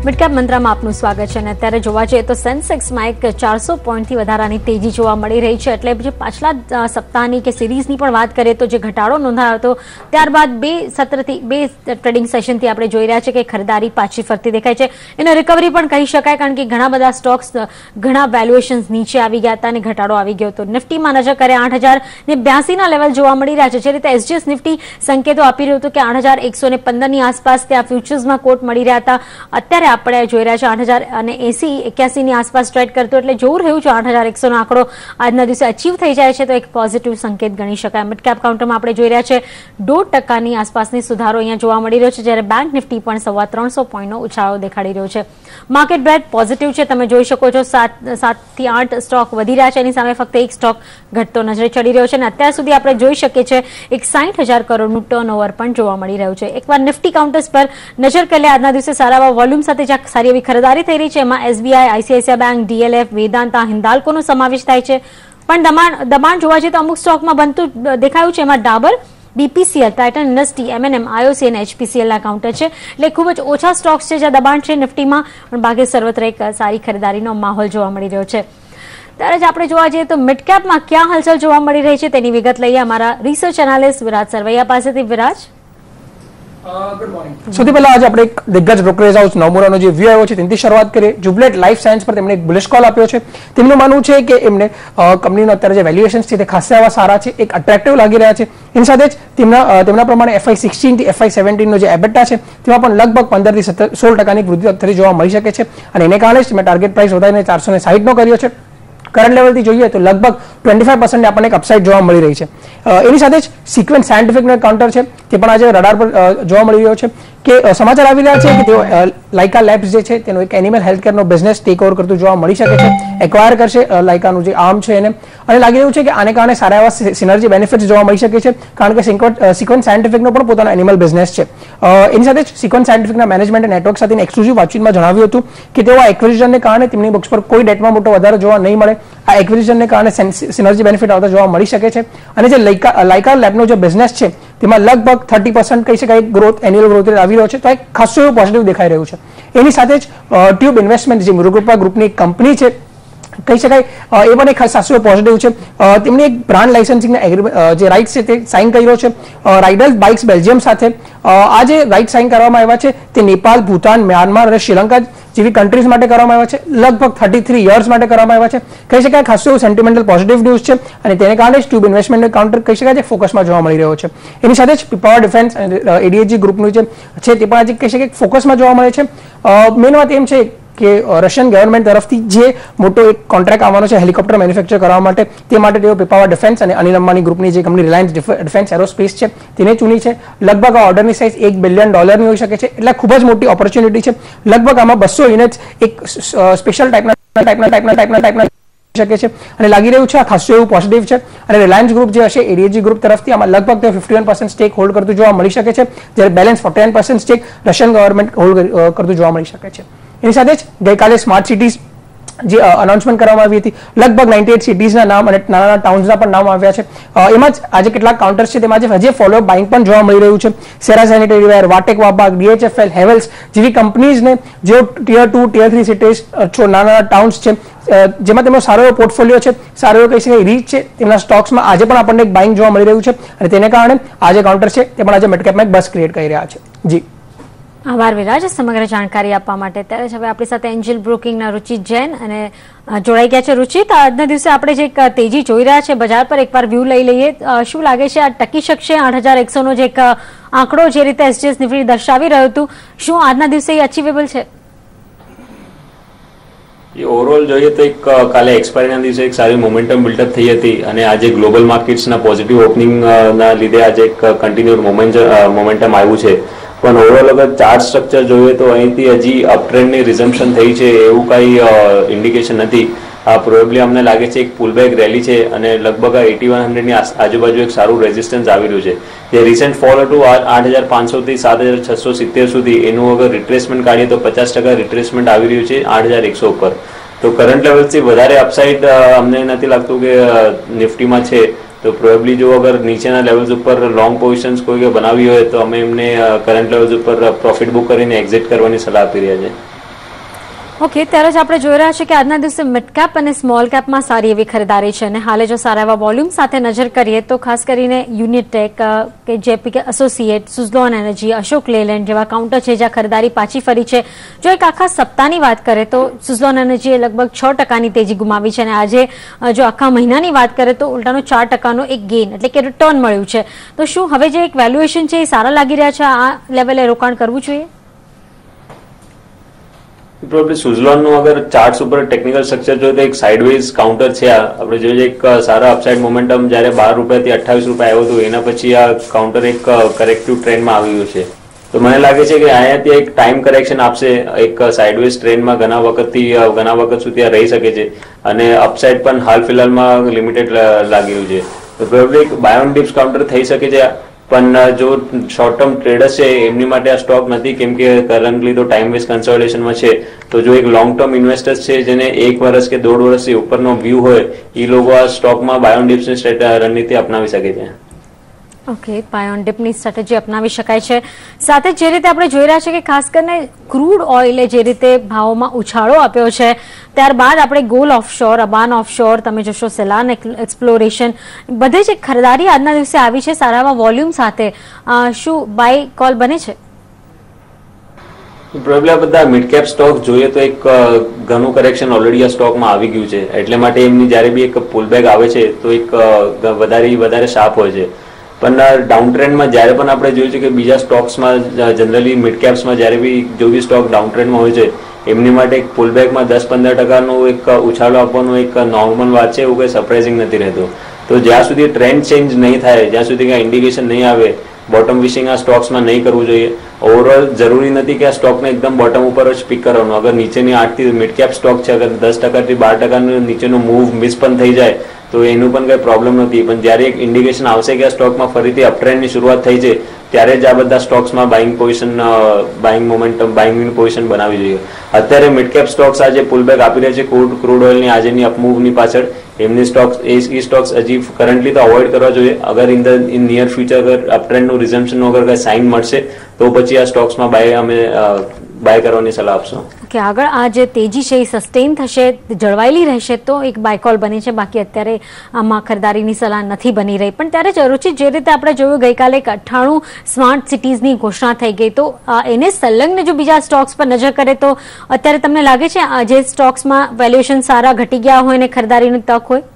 Midcap મંત્રામાં આપનું સ્વાગત છે અને અત્યારે જોવા જઈએ તો સેન્સેક્સમાં એક 400 પોઈન્ટથી વધારાની તેજી જોવા મળી રહી છે। એટલે જે પાછલા સપ્તાહની કે સિરીઝની પણ વાત કરીએ તો જે ઘટાડો નોંધાયો હતો ત્યારબાદ બે ટ્રેડિંગ સેશનથી આપણે જોઈ રહ્યા છે કે ખરીદારી પાછી ફરતી દેખાય છે। એને રિકવરી પણ કહી શકાય કારણ કે ઘણા બધા સ્ટોક્સ ઘણા વેલ્યુએશન્સ નીચે આવી ગયા હતા અને ઘટાડો આવી ગયો હતો। નિફ્ટીમાં નજર કરે 8082ના લેવલ જોવા મળી રહ્યા છે। જે રીતે એસજીએસ નિફ્ટી સંકેતો આપી રહ્યું હતું કે 8115ની આસપાસ ત્યાં ફ્યુચર્સમાં કોટ મળી રહ્યા હતા। અત્યારે આપણે જોઈ રહ્યા છે 8081ની આસપાસ ટ્રેડ કરતો એટલે જોવું રહ્યું છે 8100નો આંકડો આજના દિવસે અચીવ થઈ જાય છે તો એક પોઝિટિવ સંકેત ગણી શકાય। મિડ કેપ કાઉન્ટરમાં આપણે જોઈ રહ્યા છે 0.5% આસપાસની સુધારો અહીંયા જોવા મળી રહ્યો છે જ્યારે બેંક નિફ્ટી પણ 350 પોઈન્ટનો ઉછાળો દેખાડી રહ્યો છે। માર્કેટ બ્રેડ પોઝિટિવ છે, તમે જોઈ શકો છો 7 થી 8 સ્ટોક વધી રહ્યા છે, એની સામે ફક્ત એક સ્ટોક ઘટતો નજરે ચડી રહ્યો છે અને અત્યાર સુધી આપણે જોઈ શકીએ છીએ એક 60,000 કરોડનું ટર્નઓવર પણ જોવા મળી રહ્યું છે। એકવાર નિફ્ટી કાઉન્ટર્સ પર નજર કરીએ આજના દિવસે સારા વોલ્યુમ સાથે જ્યાં સારી એવી ખરીદારી થઈ રહી છે એમાં SBI, ICICI bank, DLF, Vedanta, હિન્દાલ્કોનો સમાવેશ થાય છે। પણ દબાણ જોવા જઈએ તો અમુક સ્ટોકમાં બનતું દેખાયું છે। એમાં Dabur, BPCL, Titan industry, MNM, IOC અને એચપીસીએલના કાઉન્ટર છે એટલે ખૂબ જ ઓછા સ્ટોક્સ છે જ્યાં દબાણ છે નિફ્ટીમાં, પણ બાકી સર્વત્ર એક સારી ખરીદારીનો માહોલ જોવા મળી રહ્યો છે। ત્યારે જ આપણે જોવા જઈએ તો મિડકેપમાં ક્યાં હલચલ જોવા મળી રહી છે તેની વિગત લઈએ અમારા રિસર્ચ એનાલિસ્ટ વિરાજ સરવૈયા પાસેથી। વિરાજ, સૌથી પહેલા આજે આપણે એક દિગ્ગજ બ્રોકરેજ હાઉસ નવમુરાનો જે વ્યૂ આવ્યો છે તેની શરૂઆત કરીએ। જુબલેટ લાઈફ સાયન્સ પર તેમણે એક બુલિશ કોલ આપ્યો છે। તેમનું માનવું છે કે એમને કંપનીનો અત્યારે જે વેલ્યુએશન્સ છે તે ખાસા એવા સારા છે, એક અટ્રેક્ટિવ લાગી રહ્યા છે। એની સાથે જ તેમના પ્રમાણે FY16 થી FY17નો જે એબેટા છે તેમાં પણ લગભગ 15 થી 16% વૃદ્ધિ અત્યારે જોવા મળી શકે છે અને એને કારણે જ તેમણે ટાર્ગેટ પ્રાઇસ વધારીને 460નો કર્યો છે। કરંટ લેવલથી જોઈએ તો લગભગ 25% આપણને એક અપસાઇડ જોવા મળી રહી છે। એની સાથે જ સિક્વન્સ સાયન્ટિફિકનો કાઉન્ટર છે તે પણ આજે રડાર પર જોવા મળી રહ્યો છે કે સમાચાર આવી રહ્યા છે કે તેઓ લાઇકા લેબ્સ જે છે તેનો એક એનિમલ હેલ્થકેરનો બિઝનેસ ટેક ઓવર કરતું જોવા મળી શકે છે, એક્વાયર કરશે લાઇકાનું જે આર્મ છે એને, અને લાગી રહ્યું છે કે આને કારણે સારા એવા સિનર્જી બેનિફિટ્સ જોવા મળી શકે છે કારણ કે સિક્વન્સ સાયન્ટિફિકનો પણ પોતાનો એનિમલ બિઝનેસ છે। એની સાથે જ સિક્વન્સ સાયન્ટિફિકના મેનેજમેન્ટ નેટવર્ક સાથેની એક્સક્લુઝિવ વાતચીતમાં જણાવ્યું હતું કે તેઓ આ એક્વિઝિશનને કારણે તેમની બુક્સ પર કોઈ ડેટમાં મોટો વધારો જોવા નહીં મળે, આ એક્વિઝિશનને કારણે સિનર્જી બેનિફિટ આવતા જોવા મળી શકે છે અને જે લાઇકા લેબનો જે બિઝનેસ છે તેમાં લગભગ 30% કહી શકાય ગ્રોથ, એન્યુઅલ ગ્રોથ રેટ આવી રહ્યો છે તો એક ખાસું એવું પોઝિટિવ દેખાઈ રહ્યું છે। એની સાથે જ ટ્યુબ ઇન્વેસ્ટમેન્ટ જે મુરુગપ્પા ગ્રુપની કંપની છે કહી શકાય એ પણ એક ખાસું પોઝિટિવ છે। તેમની એક બ્રાન્ડ લાઇસન્સિંગના જે રાઇટ્સ છે તે સાઇન કર્યો છે રાઇડલ બાઇક્સ બેલ્જિયમ સાથે। આ જે રાઇટ સાઇન કરવામાં આવ્યા છે તે નેપાલ, ભૂતાન, મ્યાનમાર અને શ્રીલંકા જેવી કન્ટ્રીઝ માટે કરવામાં આવ્યા છે, લગભગ 33 યર્સ માટે કરવામાં આવ્યા છે। કહી શકાય ખાસું એવું સેન્ટિમેન્ટલ પોઝિટિવ ન્યૂઝ છે અને તેને કારણે જ ટ્યુબ ઇન્વેસ્ટમેન્ટનો કાઉન્ટર કહી શકાય છે ફોકસમાં જોવા મળી રહ્યો છે। એની સાથે જ પીપાવર ડિફેન્સ અને એડીએચજી ગ્રુપનું જે છે તે પણ આજે કહી શકાય ફોકસમાં જોવા મળે છે। મેઇન વાત એમ છે કે રશિયન ગવર્મેન્ટ તરફથી જે મોટો એક કોન્ટ્રાક્ટ આવવાનો છે હેલિકોપ્ટર મેન્યુફેક્ચર કરવા માટે, તે માટે તેઓ પીપાવર ડિફેન્સ અને અનિલ અંબાણી ગ્રુપની જે કંપની રિલાયન્સ ડિફેન્સ એરોસ્પેસ છે તેને ચૂની છે। લગભગ આ ઓર્ડરની સાઇઝ $1 બિલિયન હોઈ શકે છે એટલે ખૂબ જ મોટી ઓપોર્ચ્યુનિટી છે। લગભગ આમાં 200 યુનિટ્સ એક સ્પેશિયલ ટાઈપના શકે છે અને લાગી રહ્યું છે આ ખાસું એવું પોઝિટિવ છે। અને રિલાયન્સ ગ્રુપ જે હશે એડીએચજી ગ્રુપ તરફથી આમાં લગભગ તેઓ 51% સ્ટેક હોલ્ડ કરતું જોવા મળી શકે છે જ્યારે balance 49% stack Russian government hold કરતું જોવા મળી શકે છે। એની સાથે જ ગઈકાલે સ્માર્ટ સિટીઝ જે અનાઉન્સમેન્ટ કરવામાં આવી હતી લગભગ 98 સિટીઝના નામ અને નાના ટાઉન્સના પણ નામ આવ્યા છે। એમાં જ આજે કેટલાક કાઉન્ટર્સ છે તેમાં આજે હજી ફોલોઅપ બાઇંગ પણ જોવા મળી રહ્યું છે। સેરા સેનિટરી વેર, વાટેક વાબાગ, ડીએચએફએલ, હેવલ્સ જેવી કંપનીઝને જેઓ ટિયર 2, ટિયર 3 સિટીઝ નાના ટાઉન્સ છે જેમાં તેમનો સારો એવો પોર્ટફોલિયો છે, સારો એવો કહી શકાય રીચ છે, તેમના સ્ટોક્સમાં આજે પણ આપણને એક બાઇંગ જોવા મળી રહ્યું છે અને તેને કારણે આજે કાઉન્ટર છે તે પણ આજે મિડકેપમાં એક બસ ક્રિએટ કરી રહ્યા છે। જી આભાર વિરાજ સમગ્ર જાણકારી આપવા માટે। ત્યારે હવે આપણી સાથે એન્જલ બ્રોકિંગના રુચિત જૈન અને જોડાઈ ગયા છે। રુચિત, આજના દિવસે આપણે જે એક તેજી જોઈ રહ્યા છે બજાર પર એકવાર વ્યૂ લઈ લઈએ, શું લાગે છે આ ટકી શકશે 8100નો જે એક આંકડો જે રીતે એસજીએસ નિફ્ટી દર્શાવી રહ્યું હતું, શું આજના દિવસે એ અચીવેબલ છે? ઓવરઓલ જોઈએ તો એક કાલે એક્સપાયરીના દિવસે એક સારી મોમેન્ટમ બિલ્ડઅપ થઈ હતી અને આજે ગ્લોબલ માર્કેટ્સના પોઝિટિવ ઓપનિંગના લીધે આજે એક કન્ટિન્યુઅર મોમેન્ટમ આવ્યું છે। પણ ઓવરઓલ અગર ચાર્ટ સ્ટ્રક્ચર જોઈએ તો અહીંથી હજી અપટ્રેન્ડની રિઝમ્પશન થઈ છે એવું કાંઈ ઇન્ડિકેશન નથી। પ્રોબેબલી અમને લાગે છે એક પુલબેક રેલી છે અને લગભગ 8100ની આજુબાજુ એક સારું રેઝિસ્ટન્સ આવી રહ્યું છે। જે રિસેન્ટ ફોલ હતું 8500 થી 7670 સુધી એનું અગર રિટ્રેસમેન્ટ કાઢીએ તો 50% રિટ્રેસમેન્ટ આવી રહ્યું છે 8100 ઉપર। તો કરંટ લેવલથી વધારે અપસાઇડ અમને નથી લાગતું કે નિફ્ટીમાં છે। તો પ્રોબેબલી જો અગર નીચેના લેવલ્સ ઉપર લોંગ પોઝિશન્સ કોઈ બનાવી હોય તો અમે એમને કરંટ લેવલ્સ ઉપર પ્રોફિટ બુક કરીને એક્ઝિટ કરવાની સલાહ આપી રહ્યા છે। ઓકે, ત્યારે જ આપણે જોઈ રહ્યા છીએ કે આજના દિવસે મિડ કેપ અને સ્મોલ કેપમાં સારી એવી ખરીદારી છે અને હાલે જો સારા એવા વોલ્યુમ સાથે નજર કરીએ તો ખાસ કરીને યુનિટેક કે JP associate, Suzlon energy, Ashok Leyland જેવા કાઉન્ટર છે જ્યાં ખરીદારી પાછી ફરી છે. જો એક આખા સપ્તાહની વાત કરીએ તો સુઝલોન એનર્જીએ લગભગ 6% તેજી ગુમાવી છે અને આજે જો આખા મહિનાની વાત કરીએ તો ઉલટાનો 4% એક ગેઇન એટલે કે રિટર્ન મળ્યું છે. તો શું હવે જે એક વેલ્યુએશન છે એ સારા લાગી રહ્યા છે, આ લેવલે રોકાણ કરવું જોઈએ? પ્રોબેબલી સુઝલોનનું અગર ચાર્ટ્સ ઉપર ટેકનિકલ સ્ટ્રક્ચર જોઈએ તો એક સાઇડવેઝ કાઉન્ટર છે. આપણે જોઈએ એક સારા અપસાઇડ મોમેન્ટમ જ્યારે 12 રૂપિયાથી 28 રૂપિયા આવ્યો હતું એના પછી આ કાઉન્ટર એક કરેક્ટિવ ટ્રેન્ડમાં આવ્યું છે. તો મને લાગે છે કે અહીંયાથી એક ટાઈમ કરેક્શન આપશે, એક સાઇડવેઝ ટ્રેન્ડમાં ઘણા વખત સુધી રહી શકે છે અને અપસાઇડ પણ હાલ ફિલહાલમાં લિમિટેડ લાગી રહ્યું છે. તો પ્રોબેબલી એક બાય ઓન ડિપ્સ કાઉન્ટર થઈ શકે છે, પણ જો શોર્ટ ટર્મ ટ્રેડર્સ છે એમની માટે આ સ્ટોક નથી, કેમ કે કરન્ટલી તો ટાઈમ વેસ્ટ કન્સોલિડેશનમાં છે. તો જો એક લોંગ ટર્મ ઇન્વેસ્ટર્સ છે જેને 1 વર્ષ કે 1.5 વર્ષથી ઉપરનો વ્યૂ હોય એ લોકો આ સ્ટોકમાં બાય ઓન ડિપ્સની રણનીતિ અપનાવી શકે છે. ઓકે, બાય ઓન ડિપની સ્ટ્રેટેજી અપનાવી શકાય છે. સાથે જે રીતે આપણે જોઈ રહ્યા છીએ કે ખાસ કરીને ક્રૂડ ઓઇલે જે રીતે ભાવોમાં ઉછાળો આપ્યો છે, ત્યારબાદ આપણે ગોલ ઓફશોર, અબાન ઓફશોર, તમે જોશો સેલાન એક્સપ્લોરેશન, બધે જ ખરીદારી આજના દિવસે આવી છે સારા એવા વોલ્યુમ સાથે. શું બાય કોલ બને છે? પ્રોબેબલી આ બધા મિડ કેપ સ્ટોક જોઈએ તો એક ઘણું કરેક્શન ઓલરેડી આ સ્ટોકમાં આવી ગયું છે, એટલે માટે એમની જ્યારે બી એક પુલબેક આવે છે તો એક વધારે શાર્પ હોય છે. પણ ડાઉન ટ્રેન્ડમાં જ્યારે પણ આપણે જોયું છે કે બીજા સ્ટોક્સમાં જનરલી મિડ કેપ્સમાં જ્યારે બી જો બી સ્ટોક ડાઉન ટ્રેન્ડમાં હોય છે એમની માટે એક પુલબેકમાં 10-15% એક ઉછાળો આપવાનો એક નોર્મલ વાત છે, એવું કંઈ સરપ્રાઇઝિંગ નથી રહેતું. તો જ્યાં સુધી ટ્રેન્ડ ચેન્જ નહીં થાય, જ્યાં સુધી કંઈ ઇન્ડિકેશન નહીં આવે, બોટમ વિશિંગ આ સ્ટોક્સમાં નહીં કરવું જોઈએ. ઓવરઓલ જરૂરી નથી કે આ સ્ટોકને એકદમ બોટમ ઉપર જ પિક કરવાનો. અગર નીચેની 8થી મિડ કેપ સ્ટોક છે, અગર 10%થી 12% નીચેનો મૂવ મિસ પણ થઈ જાય તો એનું પણ કંઈ પ્રોબ્લેમ નથી. પણ જ્યારે એક ઇન્ડિકેશન આવશે કે આ સ્ટોકમાં ફરીથી અપટ્રેન્ડની શરૂઆત થઈ છે ત્યારે જ આ બધા સ્ટોક્સમાં બાઇંગ પોઝિશન બનાવવી જોઈએ. અત્યારે મિડ કેપ સ્ટોક્સ આજે પુલબેક આપી રહ્યા છે ક્રૂડ ઓઇલની આજેની અપમૂવની પાછળ. એમની સ્ટોક્સ હજી કરન્ટલી તો અવોઇડ કરવા જોઈએ. અગર ઇન નિયર ફ્યુચર અગર અપટ્રેન્ડનું રિઝમ્પશનનું અગર કંઈ સાઇન મળશે તો પછી આ સ્ટોક્સમાં બાય કરવાની સલાહ આપશો. કે આગળ આ જે તેજી છે એ સસ્ટેન થશે, જળવાયેલી રહેશે તો એક બાયકોલ બની છે, બાકી અત્યારે આમાં ખરીદારીની સલાહ નથી બની રહી. પણ ત્યારે જરૂરથી જે રીતે આપણે જોયું ગઈકાલે 98 સ્માર્ટ સિટીઝની ઘોષણા થઈ ગઈ, તો એને સંલગ્ન જો બીજા સ્ટોક્સ પર નજર કરે તો અત્યારે તમને લાગે છે જે સ્ટોક્સમાં વેલ્યુએશન સારા ઘટી ગયા હોય અને ખરીદારીની તક હોય?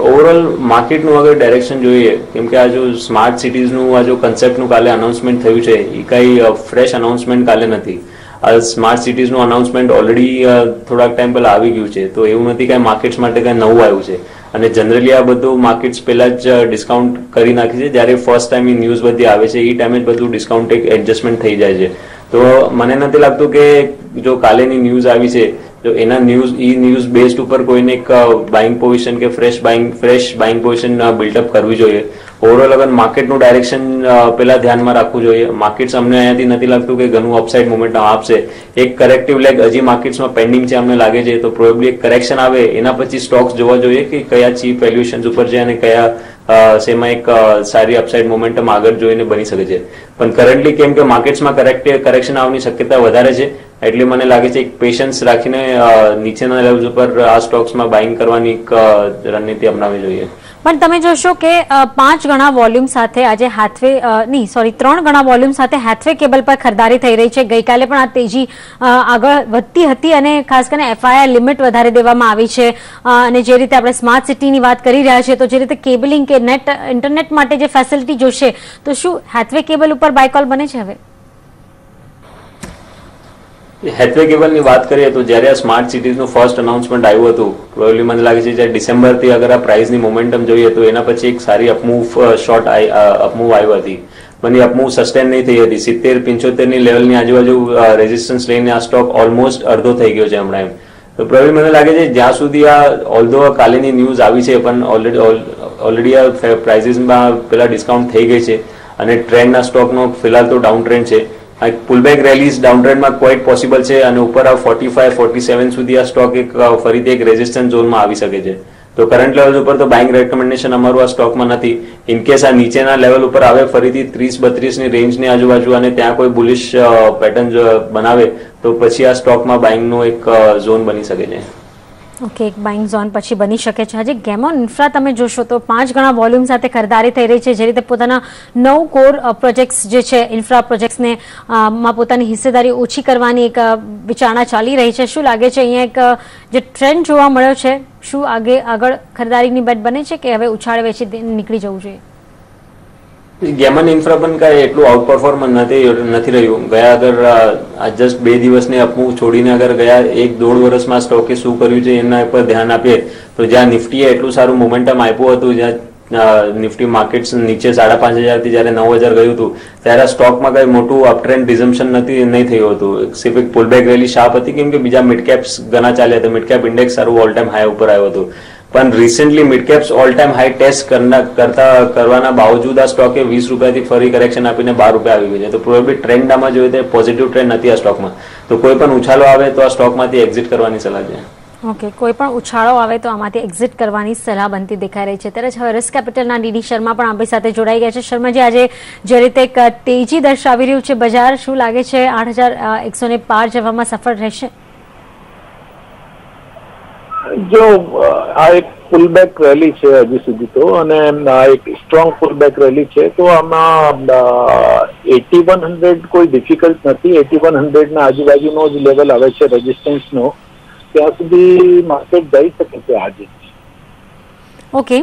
ઓવરઓલ માર્કેટનું અગર ડાયરેક્શન જોઈએ, કેમ કે આ જો સ્માર્ટ સિટીઝનું આ જો કન્સેપ્ટનું કાલે અનાઉન્સમેન્ટ થયું છે એ કંઈ ફ્રેશ અનાઉન્સમેન્ટ કાલે નથી. આ સ્માર્ટ સિટીઝનું અનાઉન્સમેન્ટ ઓલરેડી થોડાક ટાઈમ પહેલા આવી ગયું છે, તો એવું નથી કે માર્કેટ્સ માટે કંઈ નવું આવ્યું છે. અને જનરલી આ બધું માર્કેટ્સ પહેલા જ ડિસ્કાઉન્ટ કરી નાખી છે. જ્યારે ફર્સ્ટ ટાઈમ એ ન્યૂઝ બધી આવે છે એ ટાઈમે જ બધું ડિસ્કાઉન્ટ એડજસ્ટમેન્ટ થઈ જાય છે. તો મને નથી લાગતું કે જો કાલેની ન્યૂઝ આવી છે જો એના ન્યૂઝ બેઝડ ઉપર કોઈને એક બાઇંગ પોઝિશન કે ફ્રેશ બાઇંગ પોઝિશન બિલ્ડઅપ કરવી જોઈએ. ઓવરઓલ અગર માર્કેટનું ડાયરેક્શન પહેલા ધ્યાનમાં રાખવું જોઈએ. માર્કેટ્સ અમને અહીંયાથી નથી લાગતું કે ઘણું અપસાઇડ મોમેન્ટમ આપશે. એક કરેક્ટિવ લેગ હજી માર્કેટ્સમાં પેન્ડિંગ છે અમને લાગે છે, તો પ્રોબેબલી એક કરેક્શન આવે એના પછી સ્ટોક્સ જોવા જોઈએ કે કયા ચીપ વેલ્યુએશન્સ ઉપર છે અને કયા સેમાં એક સારી અપસાઇડ મોમેન્ટમ આગળ જોઈને બની શકે છે. પણ કરન્ટલી કેમ કે માર્કેટ્સમાં કરેક્શન આવવાની શક્યતા વધારે છે, એટલે મને લાગે છે એક પેશન્સ રાખીને નીચેના લેવલ્સ ઉપર આ સ્ટોક્સમાં બાઇંગ કરવાની એક રણનીતિ અપનાવવી જોઈએ. પણ તમે જોશો કે 5 ગણા વોલ્યુમ સાથે આજે 3 ગણા વોલ્યુમ સાથે હાથવે કેબલ પર ખરીદારી થઈ રહી છે. ગઈકાલે પણ આ તેજી આગળ વધતી હતી અને ખાસ કરીને એફઆઈઆર લિમિટ વધારે દેવામાં આવી છે. અને જે રીતે આપણે સ્માર્ટ સિટીની વાત કરી રહ્યા છીએ, તો જે રીતે કેબલિંગ કે ઇન્ટરનેટ માટે જે ફેસિલિટી જોશે, તો શું હાથવે કેબલ ઉપર બાયકોલ બને છે? હવે હેથવે કેબલની વાત કરીએ તો જ્યારે આ સ્માર્ટ સિટીઝનું ફર્સ્ટ અનાઉન્સમેન્ટ આવ્યું હતું, પ્રોબેબલી મને લાગે છે જ્યારે ડિસેમ્બરથી અગર આ પ્રાઇસની મોમેન્ટમ જોઈએ તો એના પછી એક સારી અપમૂવ આવી હતી. પણ એ અપમૂવ સસ્ટેન નહીં થઈ હતી. 70-75 લેવલની આજુબાજુ રેઝિસ્ટન્સ લઈને આ સ્ટોક ઓલમોસ્ટ અડધો થઈ ગયો છે હમણાં. તો પ્રોબેબલી મને લાગે છે જ્યાં સુધી આ ઓલ્ધો કાલેની ન્યૂઝ આવી છે પણ ઓલરેડી આ પ્રાઇસીસમાં પેલા ડિસ્કાઉન્ટ થઈ ગઈ છે અને ટ્રેન્ડના સ્ટોકનો ફિલહાલ તો ડાઉન ટ્રેન્ડ છે. પુલબેક રેલીઝ ડાઉન ટ્રેન્ડમાં ક્વાઇટ પોસિબલ છે અને ઉપર આ 45-47 સુધી આ સ્ટોક ફરીથી એક રેઝિસ્ટન્સ ઝોનમાં આવી શકે છે. તો કરંટ લેવલ ઉપર તો બાઇંગ રેકમેન્ડેશન અમારું આ સ્ટોકમાં નથી, ઇનકેસ આ નીચેના લેવલ ઉપર આવે ફરીથી 30-32 ની રેન્જની આજુબાજુ અને ત્યાં કોઈ બુલિશ પેટર્ન બનાવે તો પછી આ સ્ટોકમાં બાઇંગનો એક ઝોન બની શકે છે. ઓકે, એક બાઇંગ ઝોન પછી બની શકે છે. હજી ગેમોન ઇન્ફ્રા તમે જોશો તો 5 ગણા વોલ્યુમ સાથે ખરીદારી થઈ રહી છે. જે રીતે પોતાના 9 કોર પ્રોજેક્ટ્સ જે છે ઇન્ફ્રા પ્રોજેક્ટ્સને માં પોતાની હિસ્સેદારી ઓછી કરવાની એક વિચારણા ચાલી રહી છે. શું લાગે છે અહીંયા એક જે ટ્રેન્ડ જોવા મળ્યો છે, શું આગળ ખરીદારીની બેટ બને છે કે હવે ઉછાળે વેચી નીકળી જવું જોઈએ? ગેમન ઇન્ફ્રા પણ કાંઈ એટલું આઉટ પરફોર્મન્સ નથી રહ્યું. ગયા અગર જસ્ટ 2 દિવસની અપમૂવ છોડીને અગર ગયા 1-1.5 વર્ષમાં સ્ટોકે શું કર્યું છે એના પર ધ્યાન આપીએ તો જ્યાં નિફ્ટીએ એટલું સારું મોમેન્ટમ આપ્યું હતું, જ્યાં નિફ્ટી માર્કેટ્સ નીચે 5,500 થી જયારે 9,000 ગયું હતું ત્યારે સ્ટોકમાં કઈ મોટું અપટ્રેન્ડ રિઝમ્પશન નહીં થયું હતું. સિર્ફ એક પુલબેક રેલી શાર્પ હતી કેમ કે બીજા મિડ કેપ્સ ઘણા ચાલ્યા હતા. મિડ કેપ ઇન્ડેક્સ સારું ઓલ ટાઈમ હાઈ ઉપર આવ્યું હતું, પણ recently mid caps all time high test કરવાના બાવજુદ આ સ્ટોકે 20 રૂપિયાથી ફરી કરેક્શન આપીને 12 રૂપિયા આવી ગઈ છે. તો પ્રોબેબલી ટ્રેન્ડ આમાં જોઈએ તો પોઝિટિવ ટ્રેન્ડ નથી આ સ્ટોકમાં. તો કોઈ પણ ઉછાળો આવે તો આ સ્ટોકમાંથી એક્ઝિટ કરવાની સલાહ છે. ઓકે, કોઈ પણ ઉછાળો આવે તો આમાંથી એક્ઝિટ કરવાની સલાહ બનતી દેખાઈ રહી છે. ત્યારે હવે રિસ્ક કેપિટલના ડીડી શર્મા પણ આપણી સાથે જોડાઈ ગયા છે. શર્માજી, આજે જે રીતે તેજી દર્શાવી રહ્યું છે બજાર, શું લાગે છે 8,100 પાર જવામાં સફળ રહેશે? જો આ એક પુલબેક રેલી છે હજી સુધી તો, અને એક સ્ટ્રોંગ પુલબેક રેલી છે, તો આમાં 8100 કોઈ ડિફિકલ્ટ નથી. 8100 ના આજુબાજુનો જ લેવલ આવે છે રેઝિસ્ટન્સનો, ત્યાં સુધી માર્કેટ જઈ શકે છે આજે. ઓકે,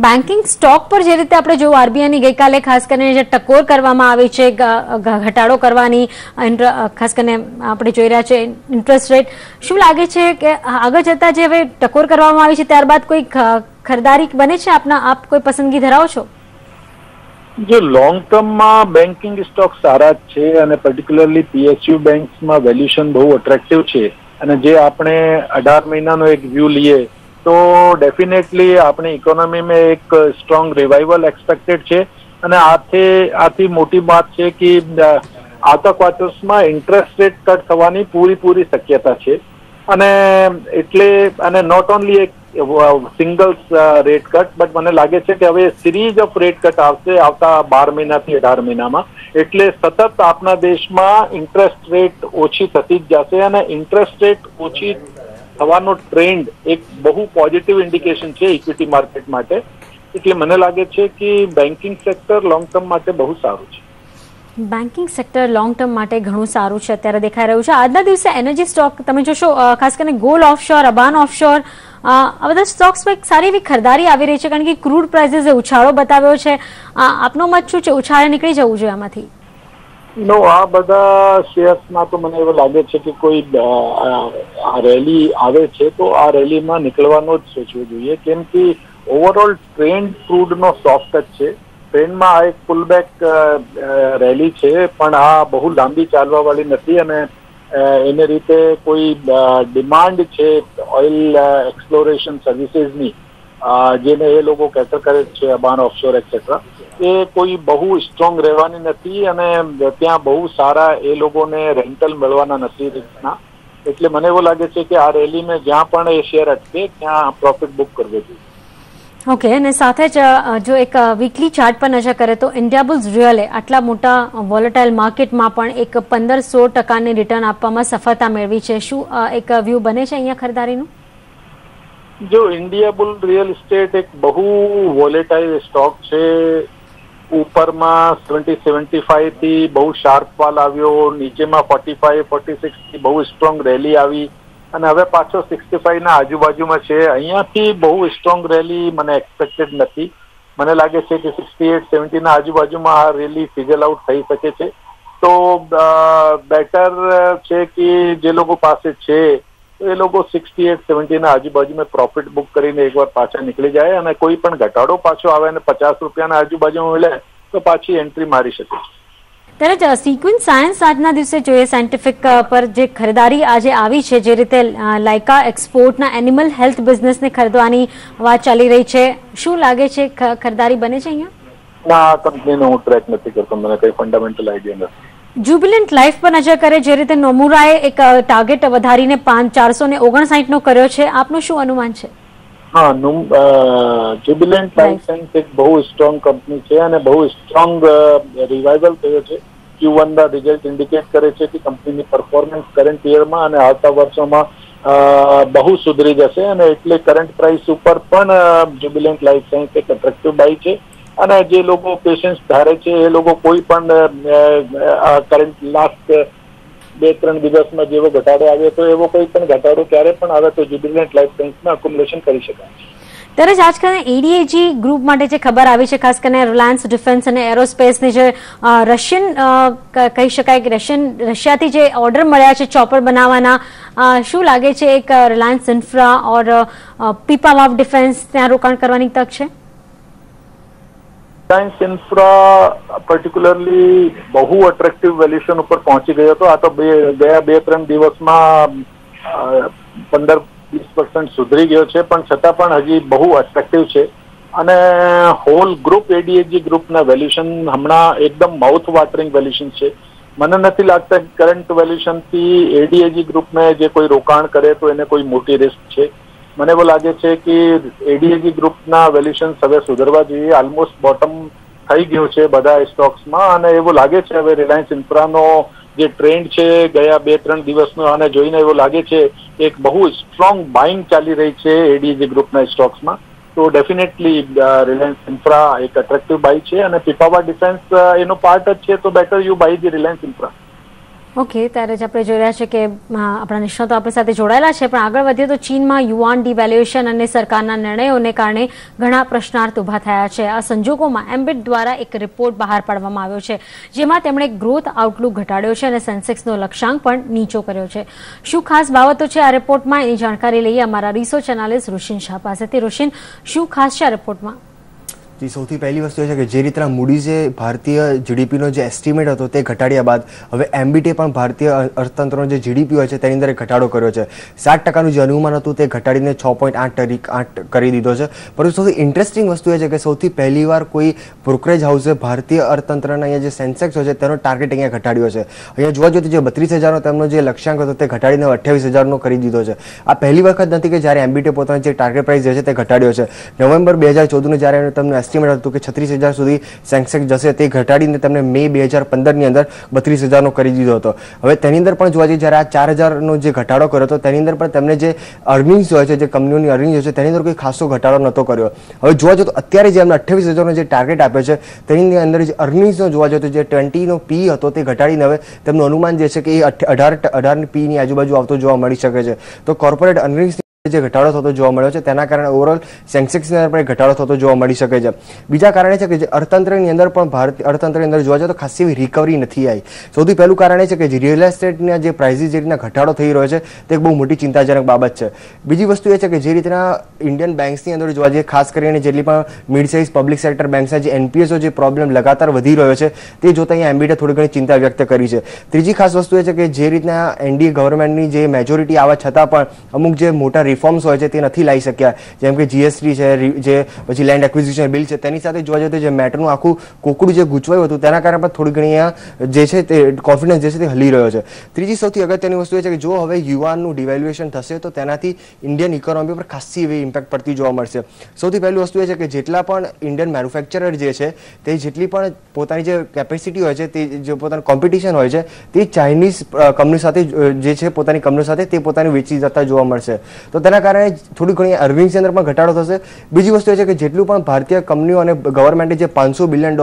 બેન્કિંગ સ્ટોક પર જે રીતે આપણે જોયું આરબીઆઈની ગઈકાલે ખાસ કરીને જે ટકોર કરવામાં આવી છે ઘટાડો કરવાની, ખાસ કરીને આપણે જોઈ રહ્યા છે ઇન્ટરેસ્ટ રેટ, શું લાગે છે કે આગળ જતા જે હવે ટકોર કરવામાં આવી છે ત્યારબાદ કોઈ ખરીદારી બને છે? આપ કોઈ પસંદગી ધરાવો છો? જો લોંગ ટર્મમાં બેન્કિંગ સ્ટોક સારા જ છે, અને પર્ટિક્યુલરલી પીએસયુ બેંક્સમાં વેલ્યુએશન બહુ અટ્રેક્ટિવ છે. અને જે આપણે 18 મહિનાનો એક વ્યૂ લઈએ તો ડેફિનેટલી આપણી ઇકોનોમીમાં એક સ્ટ્રોંગ રિવાઇવલ એક્સપેક્ટેડ છે. અને આથી મોટી વાત છે કે આવતા ક્વાર્ટર્સમાં ઇન્ટરેસ્ટ રેટ કટ થવાની પૂરી શક્યતા છે. અને એટલે અને નોટ ઓનલી એક સિંગલ રેટ કટ, બટ મને લાગે છે કે હવે સિરીઝ ઓફ રેટ કટ આવશે આવતા 12 મહિનાથી 18 મહિનામાં. એટલે સતત આપણા દેશમાં ઇન્ટરેસ્ટ રેટ ઓછી થતી જ જશે, અને ઇન્ટરેસ્ટ રેટ ઓછી થવાનો ટ્રેન્ડ એક બહુ પોઝિટિવ ઇન્ડિકેશન છે ઇક્વિટી માર્કેટ માટે. એટલે મને લાગે છે કે બેન્કિંગ સેક્ટર લોંગ ટર્મ માટે બહુ સારું છે. બેન્કિંગ સેક્ટર લોંગ ટર્મ માટે ઘણું સારું છે અત્યારે દેખાઈ રહ્યું છે. આજના દિવસે એનર્જી સ્ટોક તમે જોશો, ખાસ કરીને ગોલ્ડ ઓફશોર, અબાન ઓફશોર, આ બધા સ્ટોક્સમાં એક સારી એવી ખરીદારી આવી રહી છે, કારણ કે ક્રૂડ પ્રાઇસીસે ઉછાળો બતાવ્યો છે. આપનો મત શું છે? ઉછાળે નીકળી જવું જોઈએ આમાંથી? નો, આ બધા શેર્સમાં તો મને એવું લાગે છે કે કોઈ આ રેલી આવે છે તો આ રેલીમાં નીકળવાનો જ સોચવું જોઈએ, કેમ કે ઓવરઓલ ટ્રેન્ડ ક્રૂડનો સોફ્ટ જ છે. ટ્રેન્ડમાં આ એક પુલબેક રેલી છે, પણ આ બહુ લાંબી ચાલવા વાળી નથી. અને એને રીતે કોઈ ડિમાન્ડ છે ઓઇલ એક્સપ્લોરેશન સર્વિસીસની, જેને એ લોકો કેટર કરે છે, અબાન ઓફશોર એક્સેટ્રા, એ કોઈ બહુ સ્ટ્રોંગ રહેવાની નથી. અને ત્યાં બહુ સારા એ લોકોને રેન્ટલ મળવાના નથી રીતના. એટલે મને એવું લાગે છે કે આ રેલીમાં જ્યાં પણ એ શેર અટકે ત્યાં પ્રોફિટ બુક કરવો જોઈએ. ઓકે, અને સાથે જ જો એક વીકલી ચાર્ટ પર નજર કરે તો ઇન્ડિયાબુલ્સ રિયલે આટલા મોટા વોલેટાઇલ માર્કેટમાં પણ એક 15-16% રિટર્ન આપવામાં સફળતા મેળવી છે. શું એક વ્યૂ બને છે અહીંયા ખરીદારીનું? જો ઇન્ડિયાબુલ રિયલ એસ્ટેટ એક બહુ વોલેટાઇલ સ્ટોક છે. ઉપરમાં 70-75 થી બહુ શાર્પ ફોલ આવ્યો, નીચેમાં 45-46 થી બહુ સ્ટ્રોંગ રેલી આવી, અને હવે પાછો 65 ના આજુબાજુમાં છે. અહીંયાથી બહુ સ્ટ્રોંગ રેલી મને એક્સપેક્ટેડ નથી. મને લાગે છે કે 68-70 ના આજુબાજુમાં આ રેલી ફિઝલ આઉટ થઈ શકે છે. તો બેટર છે કે જે લોકો પાસે છે એ લોકો 68-70 ના આજુબાજુમાં પ્રોફિટ બુક કરીને એકવાર પાછા નીકળી જાય, અને કોઈ પણ ઘટાડો પાછો આવે અને 50 રૂપિયાના આજુબાજુમાં મળે તો પાછી એન્ટ્રી મારી શકે છે. ત્યારે સિક્વિન્સ સાયન્સ આજના દિવસે જોઈએ સાયન્ટિફિક પર જે ખરીદારી આજે આવી છે, જે રીતે લાયકા એક્સપોર્ટના એનિમલ હેલ્થ બિઝનેસને ખરીદવાની વાત ચાલી રહી છે, શું લાગે છે ખરીદારી બને છે અહીંયા? ના, કંપનીનો હું ટ્રેક નથી કરતો, મને કઈ ફંડામેન્ટલ આઈડિયા નથી. જ્યુબિલન્ટ લાઈફ પર નજર કરે, જે રીતે નોમુરાએ એક ટાર્ગેટ વધારીને 459 નો કર્યો છે, આપનું શું અનુમાન છે? હા, જ્યુબિલન્ટ લાઈફ સાયન્સ એક બહુ સ્ટ્રોંગ કંપની છે અને બહુ સ્ટ્રોંગ રિવાઇવલ થયો છે. Q1 ના રિઝલ્ટ ઇન્ડિકેટ કરે છે કે કંપનીની પરફોર્મન્સ કરંટ યરમાં અને આવતા વર્ષોમાં બહુ સુધરી જશે અને એટલે કરંટ પ્રાઇસ ઉપર પણ જ્યુબિલન્ટ લાઈફ સાયન્સ એક એટ્રેક્ટિવ બાય છે. અને જે લોકો પેશન્સ ધારે છે એ લોકો કોઈ પણ કરંટ લાસ્ટ 2-3 દિવસમાં જેવો ઘટાડો આવ્યો તો એવો કોઈ પણ ઘટાડો ક્યારે પણ આવે તો જ્યુબિલન્ટ લાઈફ સાયન્સમાં એક્યુમ્યુલેશન કરી શકાય. ત્યારે જ આજકાલ એડીએજી ગ્રુપ માટે જે ખબર આવી છે, ખાસ કરીને રિલાયન્સ ડિફેન્સ અને એરોસ્પેસની જે રશિયન કહી શકાય કે રશિયાથી જે ઓર્ડર મળ્યા છે ચોપર બનાવવાના, શું લાગે છે એક રિલાયન્સ ઇન્ફ્રા ઓર પીપાવાવ ડિફેન્સ ત્યાં રોકાણ કરવાની તક છે? રિલાયન્સ ઇન્ફ્રા પર્ટિક્યુલરલી બહુ એટ્રેક્ટિવ વેલ્યુએશન ઉપર પહોંચી ગયો હતો. આ તો ગયા 2-3 દિવસમાં 15-20% સુધરી ગયો છે, પણ છતાં પણ હજી બહુ એટ્રેક્ટિવ છે. અને હોલ ગ્રુપ એડીએજી ગ્રુપના વેલ્યુએશન હમણાં એકદમ માઉથ વોટરિંગ વેલ્યુએશન છે. મને નથી લાગતા કે કરંટ વેલ્યુએશનથી એડીએજી ગ્રુપને જે કોઈ રોકાણ કરે તો એને કોઈ મોટી રિસ્ક છે. મને એવું લાગે છે કે એડીએજી ગ્રુપના વેલ્યુએશન હવે સુધરવા જોઈએ. ઓલમોસ્ટ બોટમ થઈ ગયું છે બધા સ્ટોક્સમાં અને એવું લાગે છે હવે રિલાયન્સ ઇન્ફ્રાનો જે ટ્રેન્ડ છે ગયા 2-3 દિવસનો આને જોઈને એવું લાગે છે એક બહુ સ્ટ્રોંગ બાઇંગ ચાલી રહી છે એડીએજી ગ્રુપના સ્ટોક્સમાં. તો ડેફિનેટલી રિલાયન્સ ઇન્ફ્રા એક એટ્રેક્ટિવ બાય છે અને પીપાવાવ ડિફેન્સ એનો પાર્ટ જ છે, તો better you buy the Reliance infra. Okay, ત્યારે જ આપણે જોઈ રહ્યા છે કે આપણા નિષ્ણાતો આપણી સાથે જોડાયેલા છે. પણ આગળ વધીએ તો ચીનમાં યુઆન ડિવેલ્યુએશન અને સરકારના નિર્ણયોને કારણે ઘણા પ્રશ્નાર્થ ઉભા થયા છે. આ સંજોગોમાં એમ્બિટ દ્વારા એક રિપોર્ટ બહાર પાડવામાં આવ્યો છે, જેમાં તેમણે ગ્રોથ આઉટલુક ઘટાડ્યો છે અને સેન્સેક્સનો લક્ષ્યાંક પણ નીચો કર્યો છે. શું ખાસ બાબતો છે આ રિપોર્ટમાં, એની જાણકારી લઈએ અમારા રિસર્ચ એનાલિસ્ટ રુશિન શાહ પાસેથી. રુશિન, શું ખાસ છે આ રિપોર્ટમાં? સૌથી પહેલી વસ્તુ એ છે કે જે રીતના મૂડીઝે ભારતીય જીડીપીનો જે એસ્ટિમેટ હતો તે ઘટાડ્યા બાદ હવે એમ્બિટે પણ ભારતીય અર્થતંત્રનો જે જીડીપી હોય છે તેની અંદર ઘટાડો કર્યો છે. 7%નું જે અનુમાન હતું તે ઘટાડીને 6.8 કરી દીધો છે. પરંતુ સૌથી ઇન્ટરેસ્ટિંગ વસ્તુ એ છે કે સૌથી પહેલીવાર કોઈ બ્રોકરેજ હાઉસે ભારતીય અર્થતંત્રના અહીંયા જે સેન્સેક્સ હોય છે તેનો ટાર્ગેટ અહીંયા ઘટાડ્યો છે. અહીંયા જોવા જોઈએ તો જે 32,000નો તેમનો જે લક્ષ્યાંક હતો તે ઘટાડીને 28,000નો કરી દીધો છે. આ પહેલી વખત નથી કે જ્યારે એમ્બિટે પોતાનો જે ટાર્ગેટ પ્રાઇસ જે છે તે ઘટાડ્યો છે. નવેમ્બર 2014નું જ્યારે તેમનું એસ્ટિમેટ હતું કે 36,000 સુધી સેન્સેક્સ જશે તે ઘટાડીને તેમને મે 2015ની અંદર 32,000નો કરી દીધો હતો. હવે તેની અંદર પણ જોવા જઈએ જ્યારે આ 4,000નો જે ઘટાડો કર્યો હતો તેની અંદર પણ તેમને જે અર્નિંગ્સ હોય છે, જે કંપનીઓની અર્નિંગ હોય છે તેની અંદર કોઈ ખાસો ઘટાડો નહોતો કર્યો. હવે જોવા જોઈએ તો અત્યારે જે એમને 28,000નો જે ટાર્ગેટ આપ્યો છે તેની અંદર જે અર્નિંગ્સનો જોવા જોઈએ તો જે 20નો પી હતો તે ઘટાડીને હવે તેમનું અનુમાન જે છે કે એ 18 પીની આજુબાજુ આવતો જોવા મળી શકે છે. તો કોર્પોરેટ અર્નિંગ્સ જે ઘટાડો થતો જોવા મળ્યો છે તેના કારણે ઓવરઓલ સેન્સેક્સની અંદર પણ ઘટાડો થતો જોવા મળી શકે છે. બીજા કારણે છે કે જે અર્થતંત્રની અંદર પણ ભારતીય અર્થતંત્રની અંદર જોવા જાય તો ખાસી એવી રિકવરી નથી આવી. સૌથી પહેલું કારણ એ છે કે જે રિયલ એસ્ટેટના જે પ્રાઇસીસ જે રીતના ઘટાડો થઈ રહ્યો છે તે એક બહુ મોટી ચિંતાજનક બાબત છે. બીજી વસ્તુ એ છે કે જે રીતના ઇન્ડિયન બેંક્સની અંદર જોવા જઈએ ખાસ કરીને જેટલી પણ મિડ સાઇઝ પબ્લિક સેક્ટર બેંક્સના જે એનપીએસઓ જે પ્રોબ્લેમ લગાતાર વધી રહ્યો છે તે જોતા અહીંયા એમ્બિટે થોડી ઘણી ચિંતા વ્યક્ત કરી છે. ત્રીજી ખાસ વસ્તુ એ છે કે જે રીતના એનડીએ ગવર્મેન્ટની જે મેજોરિટી આવવા છતાં પણ અમુક જે મોટા રિફોર્મ્સ હોય છે તે નથી લાવી શક્યા, જેમ કે જીએસટી છે, જે પછી લેન્ડ એક્વિઝિશન બિલ છે, તેની સાથે જોવા જઈએ તો જે મેટરનું આખું કોકડું જે ગૂંચવાયું હતું તેના કારણે પણ થોડી ઘણી જે છે તે કોન્ફિડન્સ જે છે તે હલી રહ્યો છે. ત્રીજી સૌથી અગત્યની વસ્તુ એ છે કે જો હવે યુઆનનું ડિવેલ્યુએશન થશે તો તેનાથી ઇન્ડિયન ઇકોનોમી પર ખાસી એવી ઇમ્પેક્ટ પડતી જોવા મળશે. સૌથી પહેલી વસ્તુ એ છે કે જેટલા પણ ઇન્ડિયન મેન્યુફેક્ચરર જે છે તે જેટલી પણ પોતાની જે કેપેસિટી હોય છે તે જે પોતાનું કોમ્પિટિશન હોય છે તે ચાઇનીઝ કંપની સાથે જે છે પોતાની કંપનીઓ સાથે તે પોતાની વેચી જતા જોવા મળશે. તો તેના કારણે થોડી ઘણી અર્નિંગ્સની અંદર પણ ઘટાડો થશે. બીજી વસ્તુ એ છે કે જેટલું પણ ભારતીય કંપનીઓ અને ગવર્મેન્ટે જે $500 બિલિયન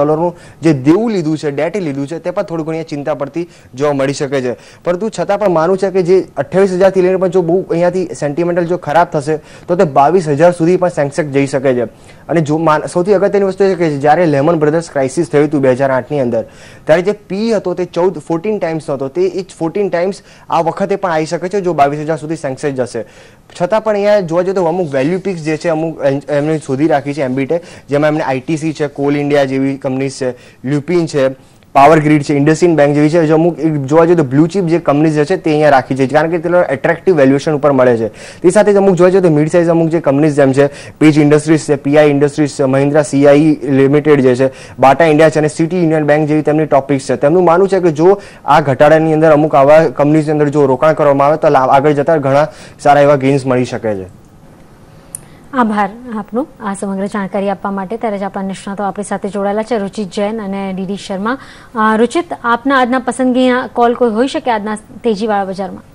જે દેવું લીધું છે, ડેટ લીધું છે, તે પણ થોડી ઘણી ચિંતા પડતી જોવા મળી શકે છે. પરંતુ છતાં પણ માનવું છે કે જે 28,000થી લઈને પણ જો બહુ અહીંયાથી સેન્ટિમેન્ટલ જો ખરાબ થશે તો તે 22,000 સુધી પણ સેન્સેક્સ જઈ શકે છે. અને જો સૌથી અગત્યની વસ્તુ એ છે કે જ્યારે લેમન બ્રધર્સ ક્રાઇસિસ થયું હતું 2008ની અંદર ત્યારે જે પી હતો તે 14 ટાઈમ્સ હતો, તે 14 ટાઈમ્સ આ વખતે પણ આવી શકે છે જો 22,000 સુધી સેન્સેક્સ જશે. છતાં પણ અહીંયા જોવા જઈએ તો અમુક વેલ્યુ પિક્સ જે છે અમુક એમને શોધી રાખી છે એમ્બિટે, જેમાં એમને આઈટીસી છે, કોલ ઇન્ડિયા જેવી કંપનીઝ છે, લ્યુપિન છે, પાવર ગ્રીડ છે, ઇન્ડસઇન્ડ બેંક જેવી છે. અમુક જોવા જઈએ તો બ્લુ ચીપ જે કંપનીઝ જે છે તે અહીંયા રાખી છે કારણ કે તેનો એટ્રેક્ટિવ વેલ્યુએશન ઉપર મળે છે. તે સાથે જ અમુક જોવા જઈએ તો મિડ સાઇઝ અમુક જે કંપનીઝ જેમ છે પેજ ઇન્ડસ્ટ્રીઝ છે, પીઆઈ ઇન્ડસ્ટ્રીઝ છે, મહિન્દ્રા સીઆઈ લિમિટેડ જે છે, બાટા ઇન્ડિયા છે અને સિટી યુનિયન બેંક જેવી તેમની ટોપિક્સ છે. તેમનું માનવું છે કે જો આ ઘટાડાની અંદર અમુક આવા કંપનીઝની અંદર જો રોકાણ કરવામાં આવે તો આગળ જતા ઘણા સારા એવા ગેઇન્સ મળી શકે છે. આભાર આપનો આ સમગ્ર જાણકારી આપવા માટે. ત્યારે જ આપણા નિષ્ણાતો આપણી સાથે જોડાયેલા છે, રુચિત જૈન અને ડીડી શર્મા. રુચિત, આપના આજના પસંદગીના કોલ કોઈ હોઈ શકે આજના તેજીવાળા બજારમાં?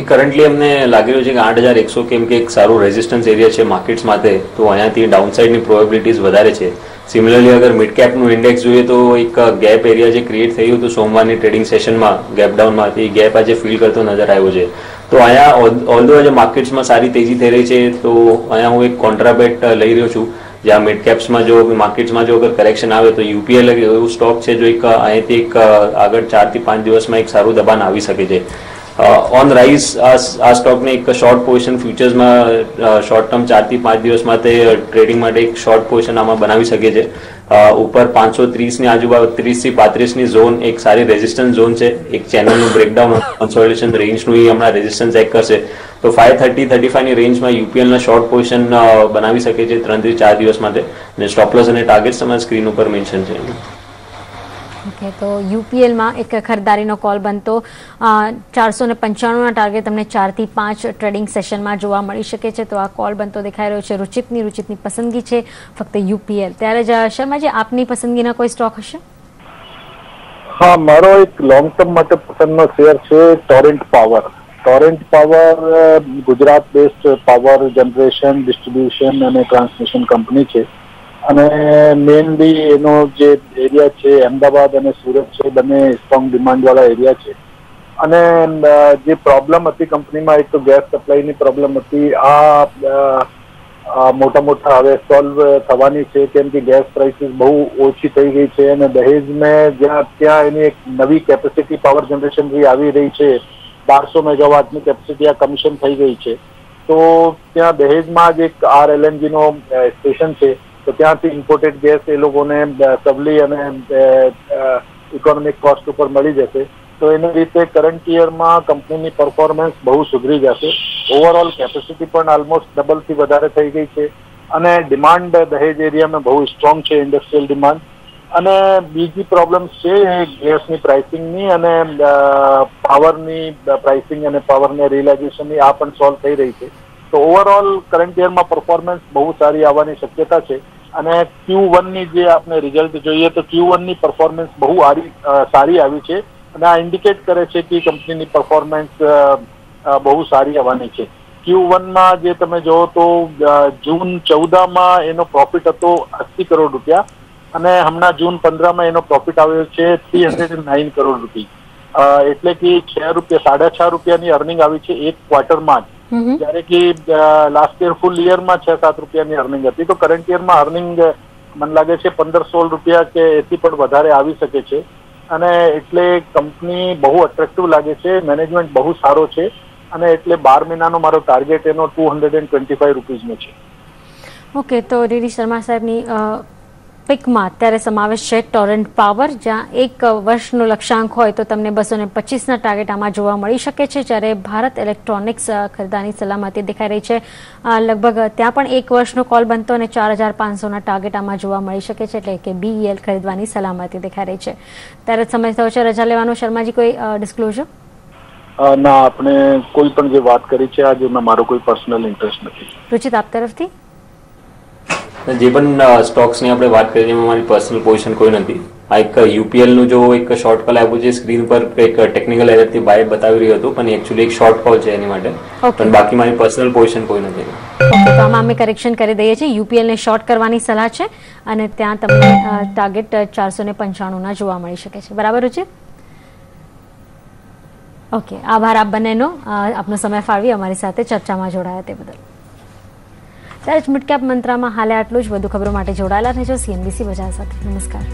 કરન્ટલી અમને લાગી રહ્યું છે કે 8100 કેમ કે એક સારું રેઝિસ્ટન્સ એરિયા છે માર્કેટ્સ માટે, તો અહીંયાથી ડાઉનસાઇડની પ્રોબેબિલિટીઝ વધારે છે. સિમિલરલી અગર મિડ કેપનું ઇન્ડેક્સ જોઈએ તો એક ગેપ એરિયા જે ક્રિએટ થયું હતું સોમવારની ટ્રેડિંગ સેશનમાં ગેપ ડાઉનમાંથી, ગેપ આજે ફિલ કરતો નજર આવ્યો છે. તો અહીંયા ઓલ્ધો આજે માર્કેટ્સમાં સારી તેજી થઈ રહી છે, તો અહીંયા હું એક કોન્ટ્રાબેટ લઈ રહ્યો છું. જ્યાં મિડ કેપ્સમાં જો માર્કેટ્સમાં જો અગર કરેક્શન આવે તો યુપીએલ એવું સ્ટોક છે જો એક અહીંયાથી એક આગળ 4 થી 5 દિવસમાં એક સારું દબાણ આવી શકે છે. ઓન રાઇઝ આ સ્ટોકને એક શોર્ટ પોઝિશન ફ્યુચર્સમાં શોર્ટ ટર્મ 4 થી 5 દિવસ માટે ટ્રેડિંગ માટે એક શોર્ટ પોઝિશન આમાં બનાવી શકે છે. ઉપર 530 ની આજુબાજુ 30 થી 35 ની ઝોન એક સારી રેઝિસ્ટન્સ ઝોન છે. એક ચેનલનું બ્રેકડાઉન કન્સોલિડેશન રેન્જનું હમણાં રેઝિસ્ટન્સ ચેક કરશે તો 530-35 ની રેન્જમાં યુપીએલના શોર્ટ પોઝિશન બનાવી શકે છે 3 થી 4 દિવસ માટે. અને સ્ટોપ લોસ અને ટાર્ગેટ્સ તમારા સ્ક્રીન ઉપર મેન્શન છે. ઓકે, તો યુપીએલમાં એક ખરીદારીનો કોલ બનતો 495ના ટાર્ગેટ તમને 4 થી 5 ટ્રેડિંગ સેશનમાં જોવા મળી શકે છે. તો આ કોલ બનતો દેખાઈ રહ્યો છે. રુચિતની પસંદગી છે ફક્ત યુપીએલ. ત્યારે જ શર્માજી, આપની પસંદગીના કોઈ સ્ટોક હશે? હા, મારો એક લોંગ ટર્મ માટે પસંદનો શેર છે Torrent power. Torrent power Gujarat based power generation, distribution અને ટ્રાન્સમિશન કંપની છે. અને મેઇનલી એનો જે એરિયા છે અમદાવાદ અને સુરત છે, બંને સ્ટ્રોંગ ડિમાન્ડવાળા એરિયા છે. અને જે પ્રોબ્લેમ હતી કંપનીમાં, એક તો ગેસ સપ્લાયની પ્રોબ્લેમ હતી, આ મોટા હવે સોલ્વ થવાની છે કેમ કે ગેસ પ્રાઇસીસ બહુ ઓછી થઈ ગઈ છે. અને દહેજમાં ત્યાં એની એક નવી કેપેસિટી પાવર જનરેશન આવી રહી છે, 1200 મેગાવાટની કેપેસિટી આ કમિશન થઈ ગઈ છે. તો ત્યાં દહેજમાં જ એક RLNG નો સ્ટેશન છે, તો ત્યાંથી ઇમ્પોર્ટેડ ગેસ એ લોકોને સબલી અને ઇકોનોમિક કોસ્ટ ઉપર મળી જશે. તો એની રીતે કરંટ યરમાં કંપનીની પરફોર્મન્સ બહુ સુધરી જશે. ઓવરઓલ કેપેસિટી પણ ઓલમોસ્ટ ડબલથી વધારે થઈ ગઈ છે. અને ડિમાન્ડ દહેજ એરિયામાં બહુ સ્ટ્રોંગ છે, ઇન્ડસ્ટ્રીયલ ડિમાન્ડ. અને બીજી પ્રોબ્લેમ્સ છે ગેસની પ્રાઇસિંગની અને પાવરની પ્રાઇસિંગ અને પાવરની રિયલાઇઝેશનની, આ પણ સોલ્વ થઈ રહી છે. તો ઓવરઓલ કરંટ યરમાં પરફોર્મન્સ બહુ સારી આવવાની શક્યતા છે. અને Q1 ની જે આપણે રિઝલ્ટ જોઈએ તો Q1 ની પરફોર્મન્સ બહુ સારી આવી છે. અને આ ઇન્ડિકેટ કરે છે કે કંપનીની પરફોર્મન્સ બહુ સારી આવવાની છે. Q1માં જે તમે જોવો તો જૂન 14માં એનો પ્રોફિટ હતો 80 કરોડ રૂપિયા અને હમણાં જૂન 15માં એનો પ્રોફિટ આવ્યો છે 309 કરોડ રૂપિયા. એટલે કે 6.5 રૂપિયાની અર્નિંગ આવી છે એક ક્વાર્ટરમાં જ. જયારે કે લાસ્ટ યર ફૂલ યરમાં 6-7 રૂપિયાની અર્નિંગ હતી. તો કરંટ યરમાં અર્નિંગ મને લાગે છે 15-16 રૂપિયા કે એથી પણ વધારે આવી શકે છે. અને એટલે કંપની બહુ અટ્રેક્ટિવ લાગે છે, મેનેજમેન્ટ બહુ સારો છે. અને એટલે 12 મહિનાનો મારો ટાર્ગેટ એનો 225 રૂપીઝનો છે. ઓકે, તો ડીડી શર્મા સાહેબની પિકમાં અત્યારે સમાવેશ છે ટોરેન્ટ પાવર, જ્યાં 1 વર્ષનો લક્ષ્યાંક હોય તો તમને 225ના ટાર્ગેટ આમાં જોવા મળી શકે છે. જ્યારે ભારત ઇલેક્ટ્રોનિક્સ ખરીદાની સલામતી દેખાઈ રહી છે, લગભગ ત્યાં પણ 1 વર્ષનો કોલ બનતો અને 4500ના ટાર્ગેટ આમાં જોવા મળી શકે છે. એટલે કે BEL ખરીદવાની સલામતી દેખાઈ રહી છે. ત્યારે સમય થયો છે રજા લેવાનો. શર્માજી, કોઈ ડિસ્ક્લોઝર? ના, આપણે કોઈ પણ જે વાત કરી છે આજે મારો કોઈ પર્સનલ ઇન્ટરેસ્ટ નથી. રુચિત, આપ તરફથી? જે પણ સ્ટોક્સની આપણે વાત કરી એમાં મારી પર્સનલ પોઝિશન કોઈ નથી. આ એક યુપીએલનું જો એક શોર્ટ કોલ આવ્યું છે સ્ક્રીન પર, એક ટેકનિકલ એરરથી બાય બતાવી રહ્યું હતું, પણ એકચ્યુઅલી એક શોર્ટ કોલ છે એની માટે. પણ બાકી મારી પર્સનલ પોઝિશન કોઈ નથી. ઓકે, તો આમાં અમે કરેક્શન કરી દઈએ છીએ. યુપીએલને શોર્ટ કરવાની સલાહ છે અને ત્યાં તમને ટાર્ગેટ 495ના જોવા મળી શકે છે. બરાબર રુચિત? ઓકે, આભાર આપ બંનેનો આપનો સમય ફાળવી અમારી સાથે ચર્ચામાં જોડાયા તે બદલ. ત્યારે જ મિડકેપ મંત્રામાં હાલે આટલું જ. વધુ ખબરો માટે જોડાયેલા રહેજો CNBC બજાર સાથે. નમસ્કાર.